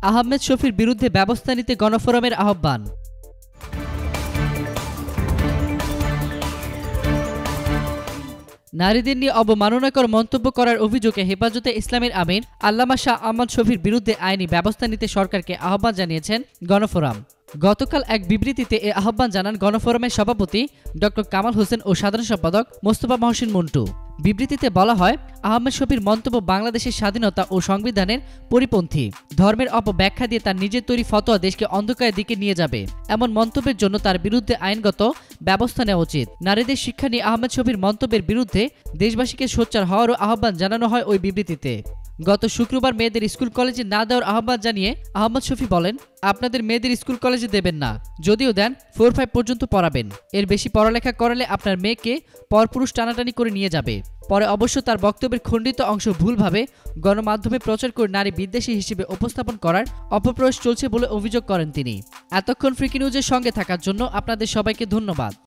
আহমেদ শফীর বিরুদ্ধে ব্যবস্থা নিতে গণফোরামের আহ্বান। নারীদের নিয়ে অবমাননাকর মন্তব্য করার অভিযোগে হেফাজতে ইসলামের আমির আল্লামা শাহ আহমদ শফীর বিরুদ্ধে আইনি ব্যবস্থা নিতে সরকারকে আহ্বান জানিয়েছেন গণফোরাম। গতকাল এক বিবৃতিতে এ আহ্বান জানান গণফোরামের সভাপতি ড কামাল হোসেন ও সাধারণ সম্পাদক মোস্তফা মহসিন মন্টু। বিবৃতিতে বলা হয়, আহমেদ শফীর মন্তব্য বাংলাদেশের স্বাধীনতা ও সংবিধানের পরিপন্থী। ধর্মের অপব্যাখ্যা দিয়ে তার নিজের তৈরি ফতোয়া দেশকে অন্ধকারের দিকে নিয়ে যাবে। এমন মন্তব্যের জন্য তার বিরুদ্ধে আইনগত ব্যবস্থা নেওয়া উচিত। নারীদের শিক্ষা নিয়ে আহমেদ শফীর মন্তব্যের বিরুদ্ধে দেশবাসীকে সোচ্চার হওয়ারও আহ্বান জানানো হয় ওই বিবৃতিতে। গত শুক্রবার মেয়েদের স্কুল কলেজে না দেওয়ার আহ্বান জানিয়ে আহমদ শফী বলেন, আপনাদের মেয়েদের স্কুল কলেজে দেবেন না, যদিও দেন 4-5 পর্যন্ত পড়াবেন। এর বেশি পড়ালেখা করালে আপনার মেয়েকে পরপুরুষ টানাটানি করে নিয়ে যাবে। পরে অবশ্য তার বক্তব্যের খণ্ডিত অংশ ভুলভাবে গণমাধ্যমে প্রচার করে নারী বিদ্বেষী হিসেবে উপস্থাপন করার অপপ্রয়াস চলছে বলে অভিযোগ করেন তিনি। এতক্ষণ ফ্রিকি নিউজের সঙ্গে থাকার জন্য আপনাদের সবাইকে ধন্যবাদ।